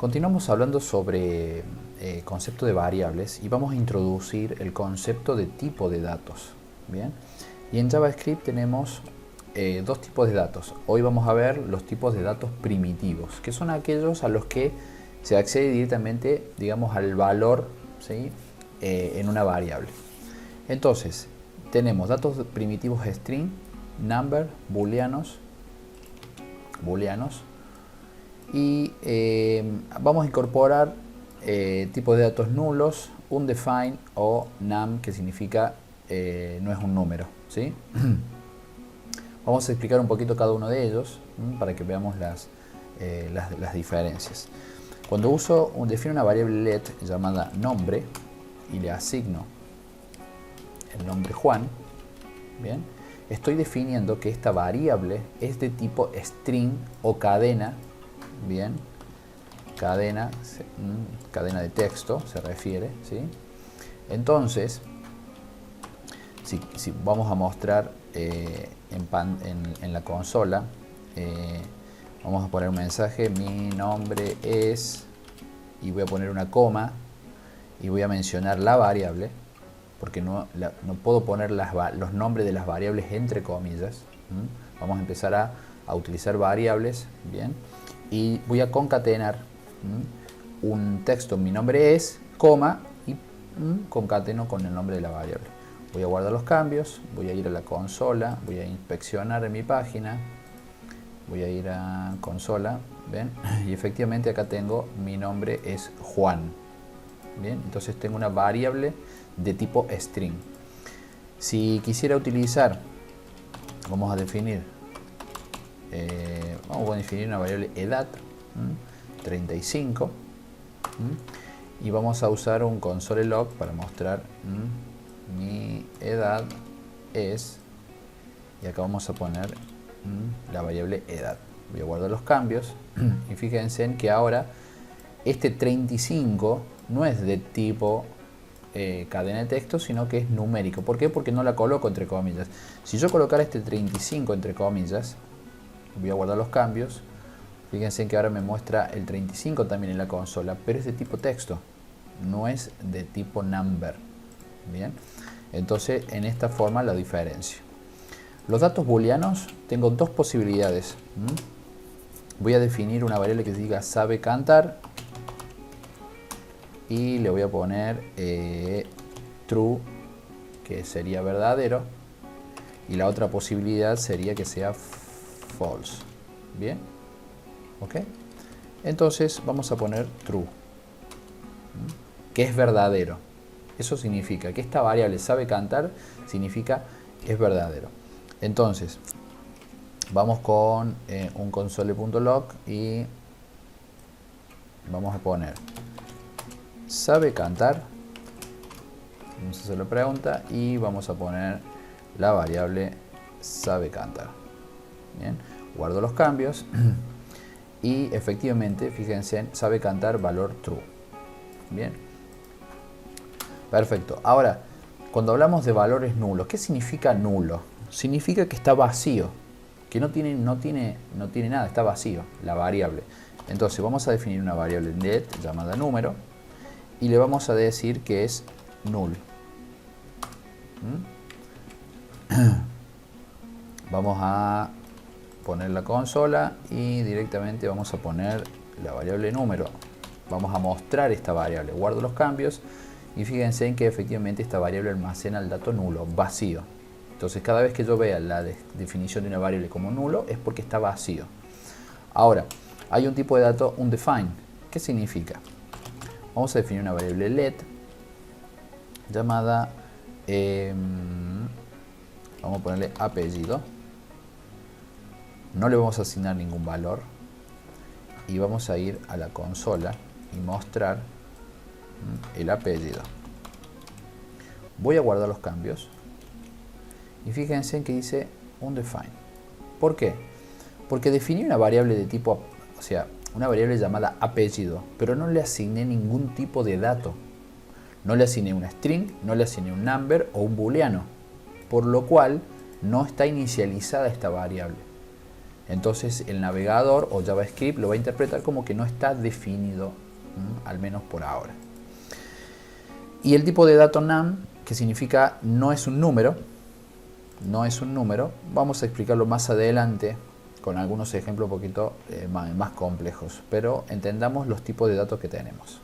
Continuamos hablando sobre concepto de variables y vamos a introducir el concepto de tipo de datos. Bien, y en JavaScript tenemos dos tipos de datos. Hoy vamos a ver los tipos de datos primitivos, que son aquellos a los que se accede directamente, digamos, al valor, ¿sí? En una variable. Entonces, tenemos datos primitivos string, number, booleanos y vamos a incorporar tipos de datos nulos, undefined o num, que significa no es un número, ¿sí? Vamos a explicar un poquito cada uno de ellos para que veamos las diferencias. Cuando defino una variable let llamada nombre y le asigno el nombre Juan, bien, estoy definiendo que esta variable es de tipo string o cadena, bien, cadena de texto se refiere, ¿sí? Entonces, si vamos a mostrar en la consola, vamos a poner un mensaje, mi nombre es, y voy a poner una coma y voy a mencionar la variable, porque no puedo poner los nombres de las variables entre comillas. Vamos a empezar a utilizar variables, bien, y voy a concatenar un texto, mi nombre es, coma, y concateno con el nombre de la variable. Voy a guardar los cambios, voy a ir a la consola, voy a inspeccionar en mi página, voy a ir a consola, ¿ven? Y efectivamente acá tengo mi nombre es Juan. Bien, entonces tengo una variable de tipo string. Si quisiera utilizar, vamos a definir una variable edad, 35, y vamos a usar un console log para mostrar mi edad es, y acá vamos a poner la variable edad. Voy a guardar los cambios y fíjense en que ahora este 35 no es de tipo cadena de texto, sino que es numérico. ¿Por qué? Porque no la coloco entre comillas. Si yo colocara este 35 entre comillas, voy a guardar los cambios, fíjense en que ahora me muestra el 35 también en la consola, pero es de tipo texto, no es de tipo number. Bien, entonces en esta forma la diferencio. Los datos booleanos, tengo dos posibilidades. Voy a definir una variable que diga sabe cantar y le voy a poner true, que sería verdadero, y la otra posibilidad sería que sea false. Bien, ok, entonces vamos a poner true, que es verdadero. Eso significa que esta variable sabe cantar, significa es verdadero. Entonces vamos con un console.log y vamos a poner sabe cantar, vamos a hacer la pregunta y vamos a poner la variable sabe cantar. Bien, guardo los cambios y efectivamente fíjense en sabe cantar valor true. Bien, perfecto. Ahora, cuando hablamos de valores nulos, ¿qué significa nulo? Significa que está vacío, que no tiene nada, está vacío la variable. Entonces vamos a definir una variable let llamada número y le vamos a decir que es null. Vamos a poner la consola y directamente vamos a poner la variable número. Vamos a mostrar esta variable, guardo los cambios y fíjense en que efectivamente esta variable almacena el dato nulo, vacío. Entonces cada vez que yo vea la definición de una variable como nulo es porque está vacío. Ahora, hay un tipo de dato undefined. ¿Qué significa? Vamos a definir una variable let llamada, vamos a ponerle apellido. No le vamos a asignar ningún valor y vamos a ir a la consola y mostrar el apellido. Voy a guardar los cambios y fíjense en que dice undefined. ¿Por qué? Porque definí una variable de tipo, o sea, una variable llamada apellido, pero no le asigné ningún tipo de dato. No le asigné una string, no le asigné un number o un booleano, por lo cual no está inicializada esta variable. Entonces el navegador o JavaScript lo va a interpretar como que no está definido, al menos por ahora. Y el tipo de dato num, que significa no es un número, vamos a explicarlo más adelante con algunos ejemplos un poquito más complejos, pero entendamos los tipos de datos que tenemos.